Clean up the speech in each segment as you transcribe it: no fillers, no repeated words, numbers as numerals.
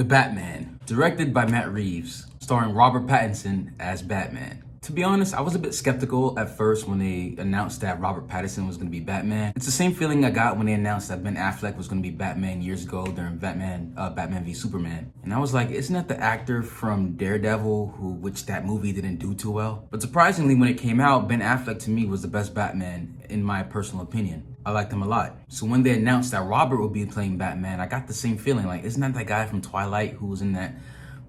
The Batman, directed by Matt Reeves, starring Robert Pattinson as Batman. To be honest, I was a bit skeptical at first when they announced that Robert Pattinson was going to be Batman. It's the same feeling I got when they announced that Ben Affleck was going to be Batman years ago during Batman v Superman. And I was like, isn't that the actor from Daredevil, which that movie didn't do too well? But surprisingly, when it came out, Ben Affleck to me was the best Batman in my personal opinion. I liked him a lot. So when they announced that Robert would be playing Batman, I got the same feeling, like, isn't that guy from Twilight who was in that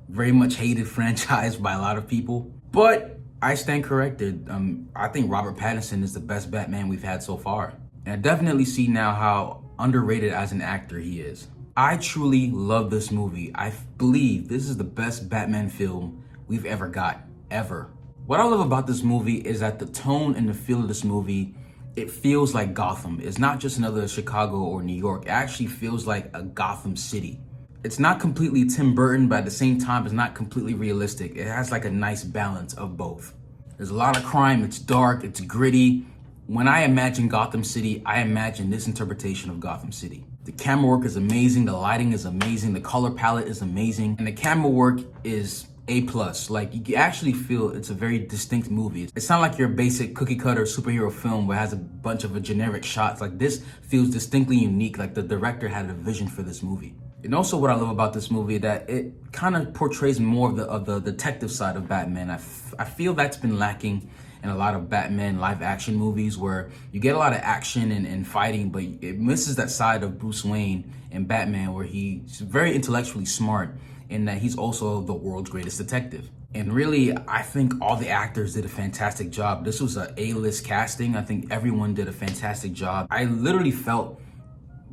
very much hated franchise by a lot of people? But I stand corrected. I think Robert Pattinson is the best Batman we've had so far. And I definitely see now how underrated as an actor he is. I truly love this movie. I believe this is the best Batman film we've ever got, ever. What I love about this movie is that the tone and the feel of this movie, it feels like Gotham. It's not just another Chicago or New York. It actually feels like a Gotham City. It's not completely Tim Burton, but at the same time, it's not completely realistic. It has like a nice balance of both. There's a lot of crime, it's dark, it's gritty. When I imagine Gotham City, I imagine this interpretation of Gotham City. The camera work is amazing, the lighting is amazing, the color palette is amazing, and the camera work is A+. Like, you actually feel it's a very distinct movie. It's not like your basic cookie cutter superhero film where it has a bunch of generic shots. Like, this feels distinctly unique, like the director had a vision for this movie. And also what I love about this movie, that it kind of portrays more of the detective side of Batman. I feel that's been lacking in a lot of Batman live action movies, where you get a lot of action and fighting, but it misses that side of Bruce Wayne and Batman, where he's very intellectually smart in that he's also the world's greatest detective. And really, I think all the actors did a fantastic job. This was an A-list casting. I think everyone did a fantastic job. I literally felt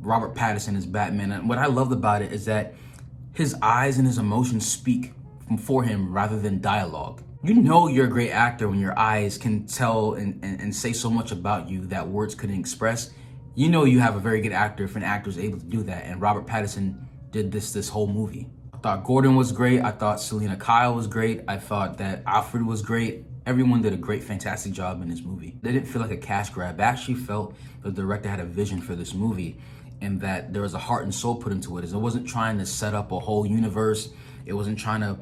Robert Pattinson as Batman. And what I loved about it is that his eyes and his emotions speak for him rather than dialogue. You know you're a great actor when your eyes can tell and say so much about you that words couldn't express. You know you have a very good actor if an actor is able to do that. And Robert Pattinson did this whole movie. I thought Gordon was great. I thought Selena Kyle was great. I thought that Alfred was great. Everyone did a great, fantastic job in this movie. They didn't feel like a cash grab. I actually felt the director had a vision for this movie, and that there was a heart and soul put into it. It wasn't trying to set up a whole universe. It wasn't trying to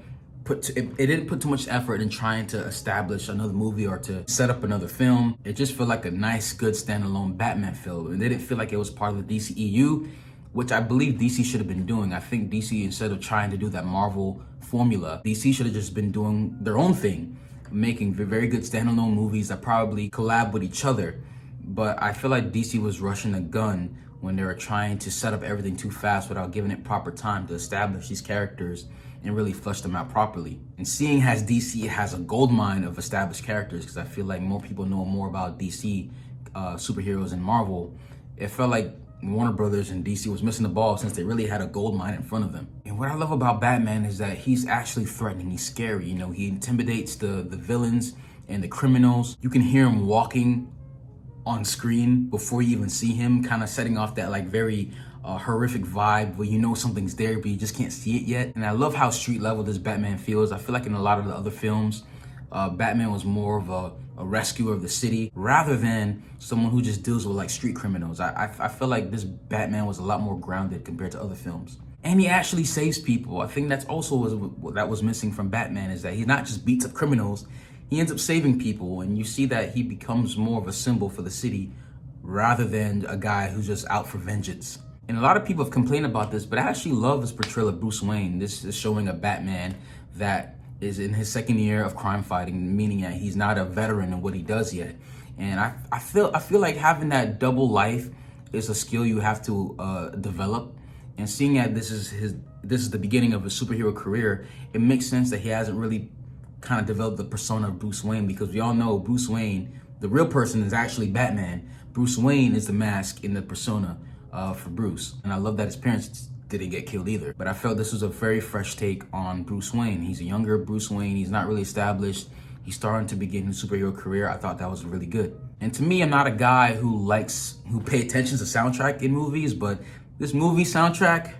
it didn't put too much effort in trying to establish another movie or to set up another film. It just felt like a nice, good standalone Batman film. And they didn't feel like it was part of the DCEU, which I believe DC should have been doing. I think DC, instead of trying to do that Marvel formula, DC should have just been doing their own thing, making very good standalone movies that probably collab with each other. But I feel like DC was rushing the gun when they were trying to set up everything too fast without giving it proper time to establish these characters and really flesh them out properly. And seeing as DC has a goldmine of established characters, because I feel like more people know more about DC superheroes and Marvel, it felt like Warner Brothers and DC was missing the ball since they really had a goldmine in front of them. And what I love about Batman is that he's actually threatening, he's scary. You know, he intimidates the villains and the criminals. You can hear him walking on screen before you even see him, kind of setting off that like very horrific vibe where you know something's there but you just can't see it yet. And I love how street level this Batman feels. I feel like in a lot of the other films, Batman was more of a rescuer of the city rather than someone who just deals with like street criminals. I feel like this Batman was a lot more grounded compared to other films. And he actually saves people. I think that's also what was missing from Batman, is that he not just beats up criminals, he ends up saving people, and you see that he becomes more of a symbol for the city rather than a guy who's just out for vengeance. And a lot of people have complained about this, but I actually love his portrayal of Bruce Wayne. This is showing a Batman that is in his second year of crime fighting, meaning that he's not a veteran in what he does yet. And I feel like having that double life is a skill you have to develop. And seeing that this is the beginning of his superhero career, it makes sense that he hasn't really kind of developed the persona of Bruce Wayne, because we all know Bruce Wayne, the real person, is actually Batman. Bruce Wayne is the mask in the persona for Bruce. And I love that his parents didn't get killed either. But I felt this was a very fresh take on Bruce Wayne. He's a younger Bruce Wayne. He's not really established. He's starting to begin his superhero career. I thought that was really good. And to me, I'm not a guy who pay attention to soundtrack in movies, but this movie soundtrack,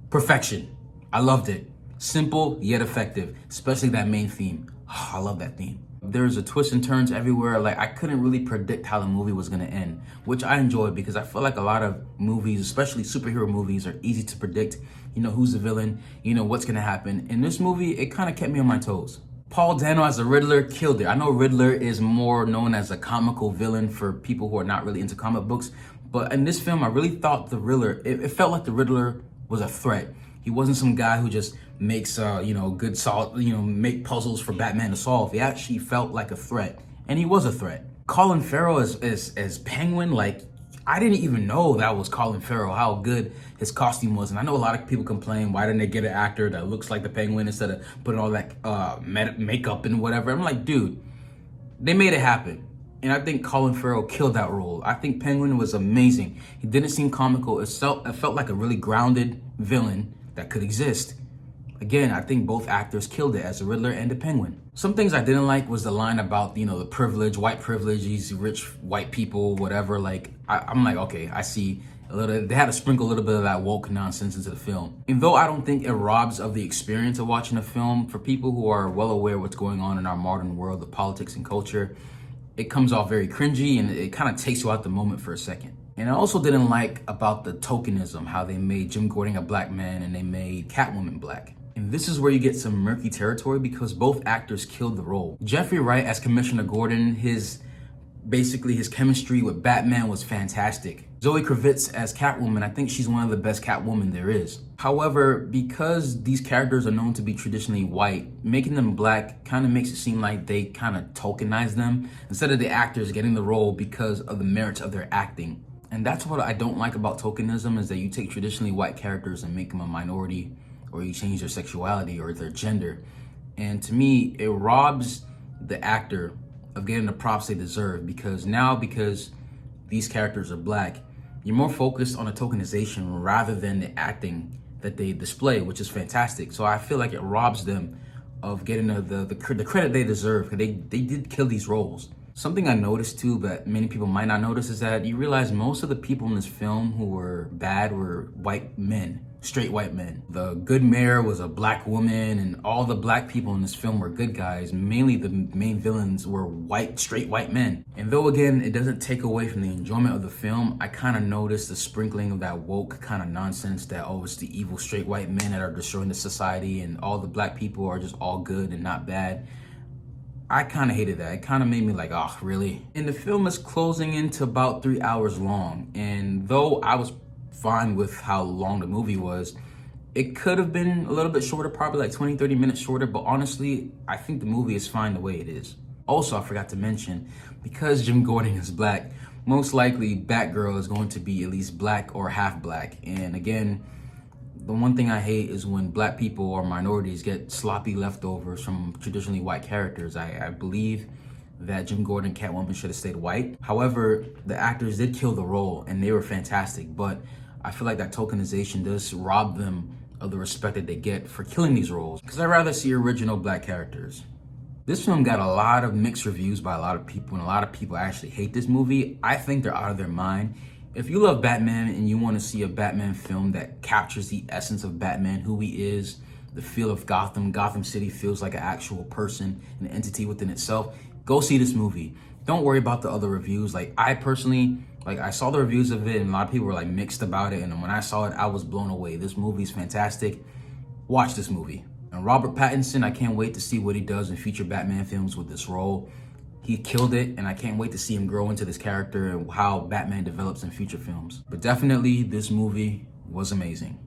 perfection. I loved it. Simple yet effective, especially that main theme. Oh, I love that theme. There's a twists and turns everywhere. Like, I couldn't really predict how the movie was gonna end, which I enjoyed because I feel like a lot of movies, especially superhero movies, are easy to predict. You know who's the villain, you know what's gonna happen. In this movie, it kind of kept me on my toes. Paul Dano as the Riddler killed it. I know Riddler is more known as a comical villain for people who are not really into comic books, but in this film, I really thought the Riddler, it felt like the Riddler was a threat. He wasn't some guy who just makes, good solid, make puzzles for Batman to solve. He actually felt like a threat, and he was a threat. Colin Farrell as Penguin, like, I didn't even know that was Colin Farrell, how good his costume was. And I know a lot of people complain, why didn't they get an actor that looks like the Penguin instead of putting all that makeup and whatever? I'm like, dude, they made it happen. And I think Colin Farrell killed that role. I think Penguin was amazing. He didn't seem comical. It felt like a really grounded villain that could exist. Again, I think both actors killed it as the Riddler and the Penguin. Some things I didn't like was the line about, the privilege, white privilege, these rich white people, whatever. Like, I'm like, okay, I see a little, they had to sprinkle a little bit of that woke nonsense into the film. And though I don't think it robs of the experience of watching a film, for people who are well aware what's going on in our modern world of politics and culture, it comes off very cringy and it kind of takes you out the moment for a second. And I also didn't like about the tokenism, how they made Jim Gordon a black man and they made Catwoman black. And this is where you get some murky territory because both actors killed the role. Jeffrey Wright as Commissioner Gordon, his chemistry with Batman was fantastic. Zoe Kravitz as Catwoman, I think she's one of the best Catwoman there is. However, because these characters are known to be traditionally white, making them black kind of makes it seem like they kind of tokenize them instead of the actors getting the role because of the merits of their acting. And that's what I don't like about tokenism, is that you take traditionally white characters and make them a minority, or you change their sexuality or their gender. And to me, it robs the actor of getting the props they deserve because these characters are black, you're more focused on the tokenization rather than the acting that they display, which is fantastic. So I feel like it robs them of getting the credit they deserve, because they did kill these roles. Something I noticed too, but many people might not notice, is that you realize most of the people in this film who were bad were white men, straight white men. The good mayor was a black woman, and all the black people in this film were good guys. Mainly the main villains were straight white men. And though again, it doesn't take away from the enjoyment of the film, I kind of noticed the sprinkling of that woke kind of nonsense that, oh, it's the evil straight white men that are destroying the society and all the black people are just all good and not bad. I kind of hated that. It kind of made me like, oh, really? And the film is closing into about 3 hours long. And though I was fine with how long the movie was, it could have been a little bit shorter, probably like 20-30 minutes shorter. But honestly, I think the movie is fine the way it is. Also, I forgot to mention, because Jim Gordon is black, most likely Batgirl is going to be at least black or half black. And again, the one thing I hate is when black people or minorities get sloppy leftovers from traditionally white characters. I believe that Jim Gordon, Catwoman, should have stayed white. However, the actors did kill the role and they were fantastic, but I feel like that tokenization does rob them of the respect that they get for killing these roles, because I'd rather see original black characters. This film got a lot of mixed reviews by a lot of people, and a lot of people actually hate this movie. I think they're out of their mind. If you love Batman and you want to see a Batman film that captures the essence of Batman, who he is, the feel of Gotham City feels like an actual person, an entity within itself, go see this movie. Don't worry about the other reviews. Like, I personally, I saw the reviews of it and a lot of people were like mixed about it. And when I saw it, I was blown away. This movie's fantastic. Watch this movie. And Robert Pattinson, I can't wait to see what he does in future Batman films with this role. He killed it, and I can't wait to see him grow into this character and how Batman develops in future films. But definitely, this movie was amazing.